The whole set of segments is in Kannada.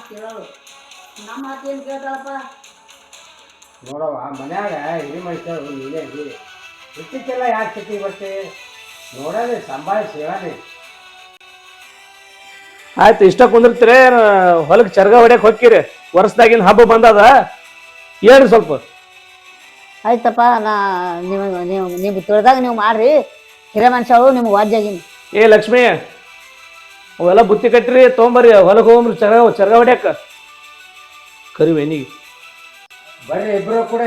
ಕೇಳೋಳು ನಮ್ಮ ಮಾತೇನು ಕೇಳ್ತಾಳಪ್ಪ. ನೋಡವ ಮನ್ಯಾಗ ಹಿರಿ ಮನುಷ್ಯರು ನೀನೇ ಇದ್ದೀರಿ. ಇಷ್ಟಕ್ಕೆಲ್ಲ ಯಾಕೆ ಸಿಕ್ಕಿ ಬರ್ತೆ ನೋಡೋದೇ ಸಂಭಾಳ ಸೇವಾನೆ. ಆಯ್ತು ಇಷ್ಟ ಕುಂದಿರ್ತೀರಿ ಹೊಲಕ್ಕೆ ಚರ್ಗ ಹೊಡ್ಯಕ್ಕೆ ಹೋಗ್ತೀರಿ. ವರ್ಷದಾಗಿನ ಹಬ್ಬ ಬಂದದ ಹೇಳ್ರಿ ಸ್ವಲ್ಪ. ಆಯ್ತಪ್ಪ ನಾ ನೀವು ತಿಳಿದಾಗ ನೀವು ಮಾಡ್ರಿ. ಹಿರೇ ಮನುಷ್ಯರು ನಿಮ್ಗೆ ವಾಜ್ಯಾಗಿನಿ. ಏ ಲಕ್ಷ್ಮಿ ಅವೆಲ್ಲ ಬುತ್ತಿ ಕಟ್ಟ್ರಿ ತೊಗೊಂಬರ್ರಿ ಹೊಲಕ್ಕೆ ಹೋಗ್ರಿ ಚರ್ಗ ಹೊಡ್ಯಾಕ. ಕರಿ ವೆನಿಗೆ ಬರ್ರಿ ಇಬ್ರು ಕೂಡ.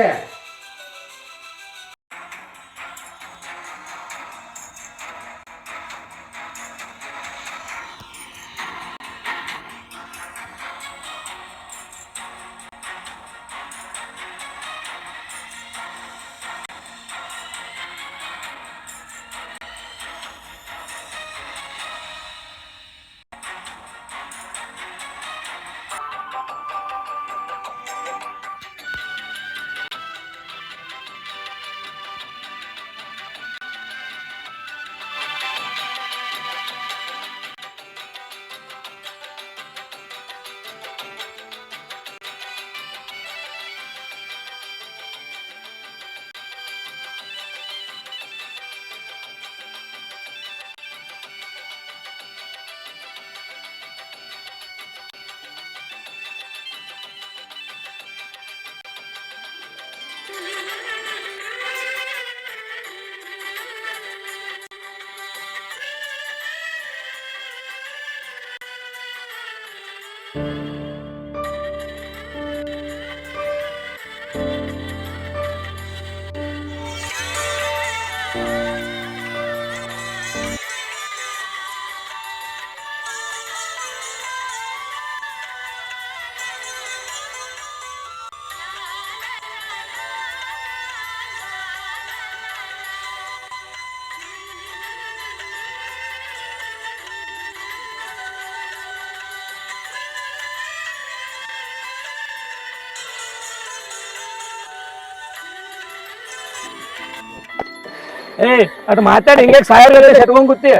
ಏಯ್ ಅಟ್ ಮಾತಾಡಿ ಹಿಂಗೆ ಸಾಯರ್ ಸೆಟ್ಕೊಂಡ್ ಕೂತಿ.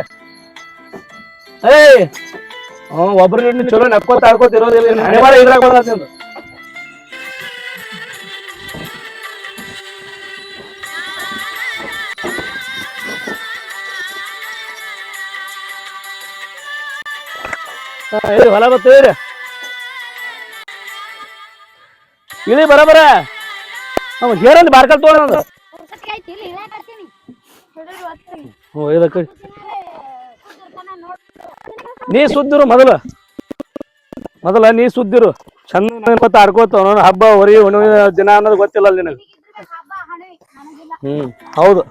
ಏಯ್ ಒಬ್ರು ಚಲೋ ನಕ್ಕೋತ ಆಡ್ಕೋತ ಇರೋದಿಲ್ಲ. ಹಣೆಬಾರ ಇದ್ರಾಗ ಬಂದ ಹೊಲ ಬರ್ತೇವ್ರಿ ಇಳಿ ಬರಬರ ಹೇಳಂದ್ ಬಾರ್ಕಲ್ ತೋಣ. ನೀ ಸುದ್ದಿರು ಮೊದಲ ನೀ ಸುದ್ದಿರು ಚಂದ ಆಡ್ಕೋತ ಹಬ್ಬ ಹೊರಿ ಹುಣ್ಣಿಮೆ ದಿನ ಅನ್ನೋದು ಗೊತ್ತಿಲ್ಲ ನಿನಗೆ. ಹೌದು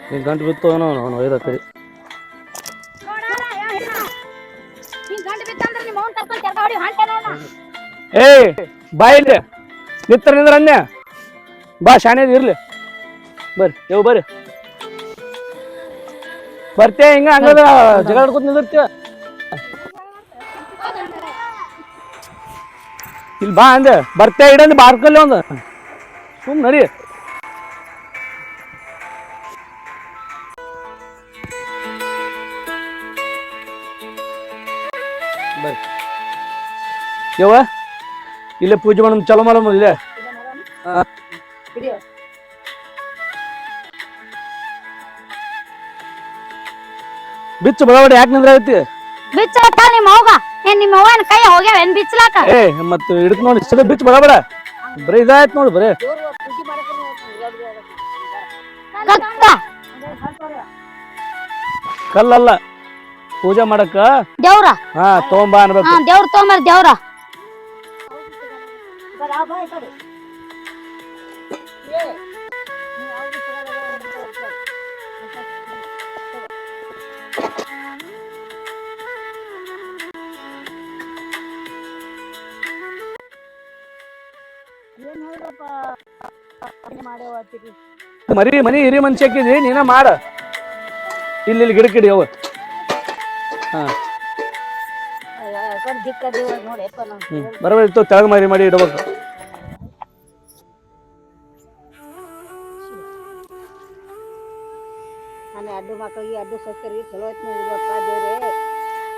ನೀನ್ ಗಂಟು ಬಿತ್ತು ಅವನು ಒಯ್ದ ಕಡೆ. ಏಯ್ ಬಾ ಇಲ್ಲಿ ನಿತ್ರ ನಿಂದ್ರ ಅನ್ಯ ಬಾ ಶಾಣೆದ್ ಇರ್ಲಿ. ಬರ್ರಿ ನೀವು ಬರ್ರಿ ಬರ್ತೇ ಹಿಂಗ ಹಂಗದ ಜಗಳ ಆಡ್ಕೊತ ನಿಂದಿರ್ತೀವ. ಇಲ್ಲಿ ಬಾ ಅಂದೆ ಬರ್ತೇ ಇಡಂದು ಬಾರ್ಕಲ್ಲಿ ಒಂದು ಸುಮ್ ನಡಿ. ಬರ್ರಿ ಯವ್ವ ಇಲ್ಲೇ ಪೂಜೆ ಮಾಡೋಣ ಚಲೋ ಮಾಡಮ್ಮ ಇಲ್ಲೇ. ಬಿಚ್ಚು ಬಡಬಡ ಯಾಕೆ ನಿಂದ್ರ ಐತಿ ಬಿಚ್ಚಲಕ್ಕ ನಿಮ್ಮ ಅವ್ಗ ನಿಮ್ಮ ಅವ್ವನ ಕೈ ಹೋಗ್ಯಾವ ಏನ್ ಬಿಚ್ಚಲಾಕ. ಏ ಮತ್ತೆ ಹಿಡಿದು ನೋಡಿ ಸದ ಬಿಚ್ಚು ಬಡಬಡ ಬರೀ ಇದಾಯ್ತು ನೋಡಿ ಬರೀ ಕಲ್ಲಲ್ಲ ಪೂಜೆ ಮಾಡಕ್ಕ ದೇವ್ರ. ಹಾ ತಗೊಂಬ ಅನ್ಬೇಕು. ದೇವ್ರ ತಗೊಂಬರ್ ದೇವ್ರ. ಮನಿ ಹಿರಿ ಮನುಷ್ಯ ಹಾಕಿದ್ರಿ ನೀನ ಮಾಡ. ಇಲ್ಲಿ ಗಿಡಕ್ಕಿಡಿ ಅವ. ಹಾ ಬರಬರಿ ಇತ್ತು ತೆಳಗ್ ಮಾಡಿ ಇಡ್ಬೇಕು.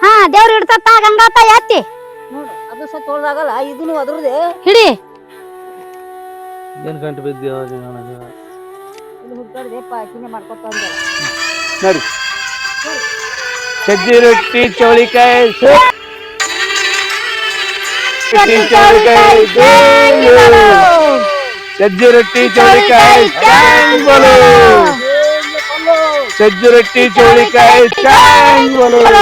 ಹಾ ದೇವ್ರ ಇಡ್ತತ್ತ ಗಂಗಾತ ಎತ್ತಿ ನೋಡು ಅದು ಸಹ ತೊಳ್ದಾಗಲ್ಲ ಇದನ್ನು ಅದ್ರದೇ ಹಿಡಿ ಏನ್ ಗಂಟು ಬಿದ್ದಿ ನನಗೆ ಇಲ್ಲಿ ಹುಡ್ಕಾಡ್ದೆಪ್ಪ ಆಕಿನೇ ಮಾಡ್ಕೊತ ಅಂದೆ ನೋಡಿ ಸಜ್ಜಿ ರೊಟ್ಟಿ ಚೌಳಿಕಾಯಿ ಸಜ್ಜಿ ರೊಟ್ಟಿ ಚೌಳಿಕಾಯಿ ಚಾಂಗ್ ಬೋಲು ಸಜ್ಜಿ ರೊಟ್ಟಿ ಚೌಳಿಕಾಯಿ ಚಾಂಗ್ ಬೋಲು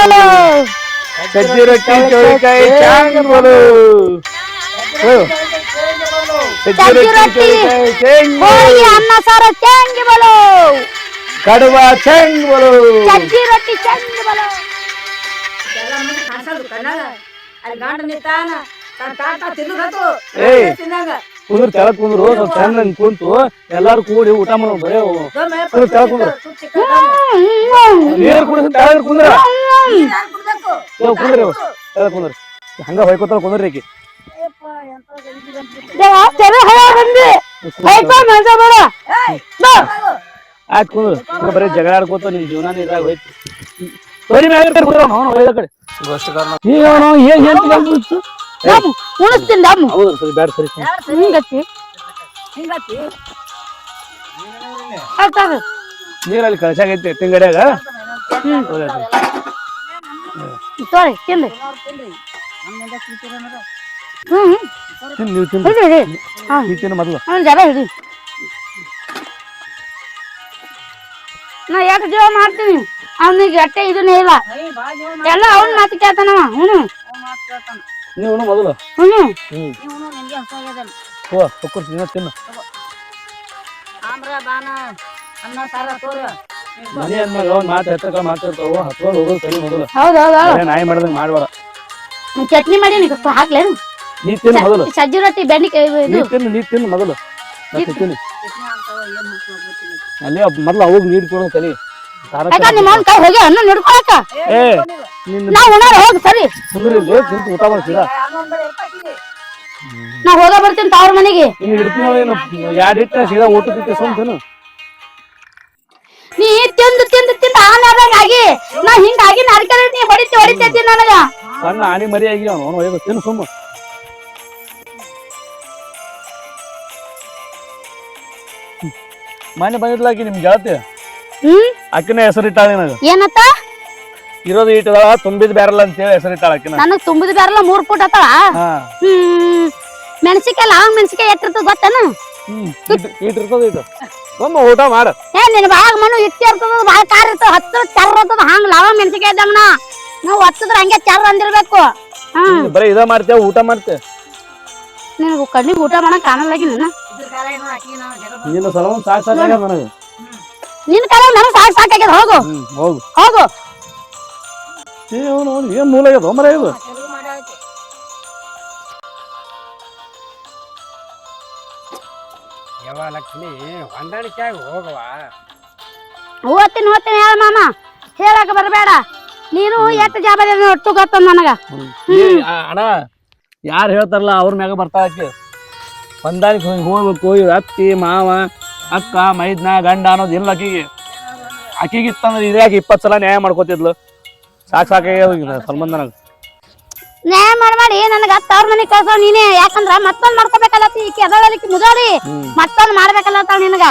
ಸಜ್ಜಿ ರೊಟ್ಟಿ ಚೌಳಿಕಾಯಿ ಚಾಂಗ್ ಬೋಲು ಸಜ್ಜಿ ರೊಟ್ಟಿ ಚೌಳಿಕಾಯಿ ಚಾಂಗ್ ಹೋಳಿಗೆ ಅನ್ನ ಸಾರ ಚಂಗಿ ಬಲು ಕಡುಬ ಚಾಂಗ್ ಬೋಲು ಸಜ್ಜಿ ರೊಟ್ಟಿ ಚಂಗಿ ಬಲು ಎಲ್ಲ ಮಂದಿ ಕಾಣ್ಸಲ್ದು ಕಣ್ಣಾಗ ಅಲ್ಲಿ ಗಂಡ ನಿಂತಾನ ತಾತ ತಿನ್ನುಗತ್ತು ಏಯ್. ತಿನ್ನಂಗ ಕುಂದ್ರ ತೆಳಗ್ ಕುಂದ್ರು ಸ್ವಲ್ಪ ಚಂದ ಕುಂತು ಎಲ್ಲಾರು ಕೂಡಿ ಊಟ ಮಾಡೋ ಬರೇ ಕುಂದ್ರ ತೆಳಗ್ ಕುಂದ್ರ ನೀರ್ ಕುಡಿದ ತೆಳಗ್ ಕುಂದ್ರ ಕುಂದ್ರಿ ತೆಳಗ್ ಕುಂದ್ರಿ ಹಂಗ ಹೊಯ್ಕೋತಾರ ಕುಂದ್ರಿ ಆಕಿ ಆಯ್ತು ಕುಂದ್ರ ಬರೀ ಜಗಳ ಆಡ್ಕೋತ ನಿನ್ ಜೀವನ ಇದ್ರಾಗ ಹೋಯ್ತು ಸರಿ ಮ್ಯಾಗ ಕುಂದ್ರ ಅವ್ನು ಒಯ್ದ ಕಡೆ ಉಣಿಸ್ತೀನಿ ದಮ್ಮು ಹೌದು ಸರಿ ಬ್ಯಾಡ ಸರಿ ಹಿಂಗತ್ತಿ ಹಿಂಗತಿ ನೀರಲ್ಲಿ ಕಳ್ಸಾಗೈತಿ ಎತ್ತಿನಗಡ್ಯಾಗ ತೋರಿ ತಿಂದು ನೀವು ತಿಂದು ಹಿಡಿ ಹಿಡಿ ನೀ ತಿನ್ನು ಮೊದಲು ಅವ್ನು ಜರ ಹಿಡಿ ನಾ ಯಾಕೆ ಜೀವ ಮಾಡ್ತೀನಿ ಅವನಿಗೆ ಅಟ್ಟೆ ಇದನ್ನೇ ಇಲ್ಲ ಎಲ್ಲ ಅವ್ನ ಮಾತು ಕೇಳ್ತಾನವ ಅವನು ನೀವು ಮೊದಲು ಅವನು ಹೋ ಹೊಕ್ಕರ್ ತಿನ್ನು ಆಮ್ರ ಬಾನ ಅನ್ನ ಸಾರ ತೋರ ಮನೆ ಅಂದ್ಮೇಲೆ ಅವ್ನು ಮಾತು ಎತ್ತಕ ಮಾತಾಡ್ತಾವ ಹತ್ಕೊಂಡು ಹೋಗೋದು ಸರಿ ಮೊದಲು ಹೌದು ಹೌದು ಹೌದು ಬರೇ ನಾಯಿ ಮಾಡ್ದಂಗೆ ಮಾಡ್ಬೇಡ ಚಟ್ನಿ ಮಾಡೀನಿ ಹಾಕ್ಲೇನು ನೀ ತಿನ್ನು ಮೊದಲು ಸಜ್ಜಿ ರೊಟ್ಟಿ ಬೆಂಡಿಕಾಯಿ ನೀ ಇದು ತಿನ್ನು ಮೊದಲು ಮತ್ತೆ ತಿನ್ನು ಚಟ್ನಿ ಅಂತಾವ ಏನ್ ಹಾಕ್ತಾವ ಗೊತ್ತಿಲ್ಲ ಅಲ್ಲೇ ಮೊದಲು ಅವಾಗ ನೀರು ಕೊಡೋದು ಕಲಿ ಖಾರ ಯಾಕ ನಿಮ್ಮ ಅವ್ನ ಕೈ ಹೋಗಿ ಅನ್ನ ನೋಡ್ಕೊಳಕ ಏ ನಿನ್ನ ನಾ ಉಣಾರ ಹೋಗಿ ಸರಿ ಕುಂದ್ರಿ ತಿಂತು ಊಟ ಮಾಡ್ತೀರಾ ನಾ ಹೋಗ ಬರ್ತೀನಿ ತವ್ರ ಮನೆಗೆ ಇನ್ನು ಇಡ್ತೀನಿ ಏನು ಎರಡು ಇಟ್ಟ ಸೀದಾ ಊಟಕ್ಕೆ ಸುಮ್ ತಿನ್ನು ನೀ ತಿಂದು ತಿಂದು ತಿಂದು ಆಮೇಲೆ ಆಗಿ ನಾ ಹಿಂಗಾಗಿ ನಡ್ಕರೆ ನೀ ಹೊಡಿತೈತಿ ನನಗ ಸಣ್ಣ ಆನಿ ಮರಿ ಆಗಿ ಅವನು ಒಯ್ದು ತಿನ್ನು ಸುಮ್ಮ ಮನೆ ಬಂದಿದ್ಲಾಕಿ ನಿಮ್ ಗೆಳತಿ ಅಕ್ಕಿನ ಹೆಸರಿಟ್ಟಾಳ ನಿನಗ ಏನತ್ತ ಇರೋದು ಇಟ್ಟದ ತುಂಬಿದ ಬ್ಯಾರಲ್ಲ ಅಂತೇಳಿ ಹೆಸರಿಟ್ಟಾಳ ಅಕ್ಕಿನ ನನಗ್ ತುಂಬುದ ಬ್ಯಾರಲ್ಲ 3 ಫುಟ್ ಆತಳ ಹಾ ಮೆಣಸಿಕಾಯಿ ಲಾಂಗ್ ಮೆಣಸಿಕಾಯಿ ಎಟ್ಟಿರ್ತದ ಗೊತ್ತೇನ ಇಟ್ಟಿರ್ತದ ಇದು ಸುಮ್ಮ ಊಟ ಮಾಡ ಏ ನಿನ್ ಬಾಳ್ ಮನು ಇಟ್ಟಿ ಇರ್ತದ ಬಾಳ ಕಾರ ಇರ್ತದ ಹತ್ರ ಚರ್ರ ಇರ್ತದ ಹಂಗ ಲವಂಗ ಮೆಣಸಿಕಾಯಿ ಇದ್ದಂಗನ ನಾವು ಹತ್ತದ್ರ ಹಂಗೆ ಚರ್ರ ಅಂದಿರ್ಬೇಕು ಬರೀ ಇದ ಮಾಡ್ತೇವ ಊಟ ಮಾಡ್ತೇವೆ ನಿನಗ ಕಣ್ಣಿಗೆ ಊಟ ಮಾಡಕ್ ಕಾಣಲಾಗಿ ಇದ್ರ ಕಾಲ ಏನೋ ಹಾಕಿ ನಾವು ಜಗಳ ನಿನ್ನ ಸಲ ಸಾಕ್ ಸಾಕಾಗ್ಯದ ನನಗೆ ನಿನ್ ಕಾಲ ನನಗ್ ಸಾಕಾಗ್ಯದ ಹೋಗು ಹೋಗು ಹೋಗು ಏನ್ ಮೂಲ ಆಗ್ಯದ ಮರ ಇದು ತೆಲುಗು ಮಾಡಾಯ್ತು ಯವ್ವ ಲಕ್ಷ್ಮಿ ಹೊಂದಾಣಿಕೆಯಾಗಿ ಹೋಗವ ಹೋಗ್ತೀನಿ ಹೇಳ ಮಾಮ ಹೇಳಕ ಬರಬೇಡ ನೀನು ಎಷ್ಟು ಜವಾಬ್ದಾರಿ ಒಟ್ಟು ಗೊತ್ತ ನನಗ ಅಣ್ಣ ಯಾರು ಹೇಳ್ತಾರಲ್ಲ ಅವ್ರ ಮ್ಯಾಗ ಬರ್ತಾಳಕ್ಕೆ ಹೊಂದಾಣಿಕೆ ಹೋಗ್ಬೇಕು ಇವ್ರ ಅತ್ತಿ ಮಾವ ಅಕ್ಕ ಮೈದ್ನ ಗಂಡ ಅನ್ನೋದು ಇಲ್ಲ ಆಕಿಗೆ ಇತ್ತಂದ್ರೆ ಇದ್ರಾಗ 20 ಸಲ ನ್ಯಾಯ ಮಾಡ್ಕೋತಿದ್ಲು ಸಾಕಾಗ್ಯದ ಸಂಬಂಧ ನನಗೆ ನ್ಯಾಯ ಮಾಡಿ ನನಗ ತವ್ರ ಮನೆಗ್ ಕಳ್ಸೋ ನೀನೇ ಯಾಕಂದ್ರ ಮತ್ತೊಂದ್ ಮಾಡ್ಕೋಬೇಕಲ್ಲತ್ತಿ ಈಕಿ ಅದಳಲಿಕ್ಕೆ ಮುದಾರಿ ಮತ್ತೊಂದ್ ಮಾಡ್ಬೇಕಲ್ಲತ್ತಾವ ನಿನಗ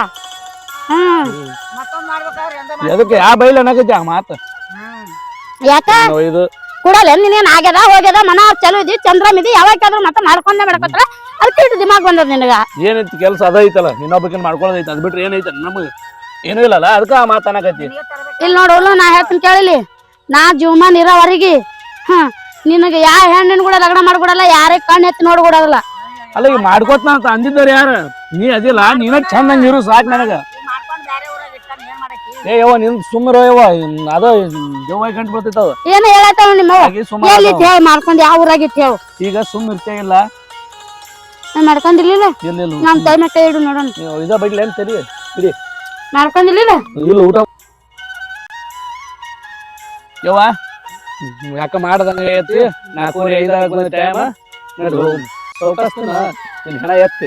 ಮತ್ತೊಂದ್ ಮಾಡ್ಬೇಕಾದ್ರೆ ಎಂದ ಅದಕ್ಕೆ ಯಾವ ಬೈಲ್ ಅನ್ನಕೈತಿ ಆ ಮಾತು ಯಾಕ ಇದು ಕೂಡಲ್ಲ ನೀನೇನ್ ಆಗ್ಯದ ಹೋಗ್ಯದ ಮನ ಚಲೋ ಇದಿ ಚಂದ್ರಮ್ ಇದಿ ಯಾವಾಗಾದ್ರೂ ಮತ್ತೆ ಮಾಡ್ಕೊಂಡೆ ಬಿಡಕತ್ರ ಅದಕ್ಕೆ ಇಟ್ಟು ದಿಮಾಗ್ ಬಂದದ ನಿನಗ ಏನೈತಿ ಕೆಲಸ ಅದ ಐತಲ್ಲ ಇನ್ನೊಬ್ಬಕಿನ್ ಮಾಡ್ಕೊಳ್ಳೋದೈತಿ ಅದ್ ಬಿಟ್ರೆ ಏನೈತ ನಮಗೆ ಏನೂ ಇಲ್ಲಲ್ಲ ಅದಕ್ಕೆ ಆ ಮಾತು ಅನ್ನಕೈತಿ ಇಲ್ಲಿ ನೋಡು ನಾ ಹೇಳ್ತೀನಿ ಕೇಳಿಲಿ ನಾ ಜೀವಮಾನ ಇರೋವರೆಗೆ ನಿನಗೆ ಯಾವ ಹೆಣ್ಣಿನ ಕೂಡ ಲಗ್ನ ಮಾಡ್ಕೊಡಲ್ಲ ಯಾರೇ ಕಣ್ಣು ಎತ್ತಿ ನೋಡ್ಕೊಡೋದಿಲ್ಲ ಅಲ್ಲ ಈಗ ಮಾಡ್ಕೋತ ಅಂತ ಅಂದಿದ್ದಾರ ಯಾರು ನೀ ಅದಿಲ್ಲ ನೀನ ಚಂದಂಗ ಇರು ಸಾಕ್ ನನಗ ಮಾಡ್ಕೊಂಡ್ ಬೇರೆ ಊರಾಗ ಇಟ್ಟಾನ ಏನ್ ಮಾಡಕ್ಕೆ ಏ ಯವ್ವ ನಿನ್ ಸುಮ್ಮರ ಯವ್ವ ಅದ ಜವ್ವ ಗಂಟು ಬರ್ತೈತವ ಏನ ಹೇಳತ್ತಾವ ನಿಮ್ಮ ಎಲ್ಲಿ ಹೇಳ ಮಾಡ್ಕೊಂಡ್ ಯಾವ ಊರಾಗಿತ್ತು ಹೇಳು ಈಗ ಸುಮ್ಮ ಇರ್ತೇಗಿಲ್ಲ ನಾ ಮಾಡ್ಕೊಂಡಿರ್ಲಿಲ್ಲ ಇಲ್ಲ ನಮ್ ತೈ ಮೇಲೆ ಕೈ ಇಡು ನೋಡೋಣ ಇದ ಬೈಲಿ ಏನ್ ಸರಿ ಇಡಿ ಮಾಡ್ಕೊಂಡಿರ್ಲಿಲ್ಲ ಇಲ್ಲ ಊಟ ಯವ್ವ ಯಾಕ ಮಾಡ್ದಂಗ ಐತಿ 4:05 ಬಂದ ಟೈಮ್ ನೋಡು ಸೌಕಸ್ತನ ನಿನ್ ಹೆಣ ಎತ್ತಿ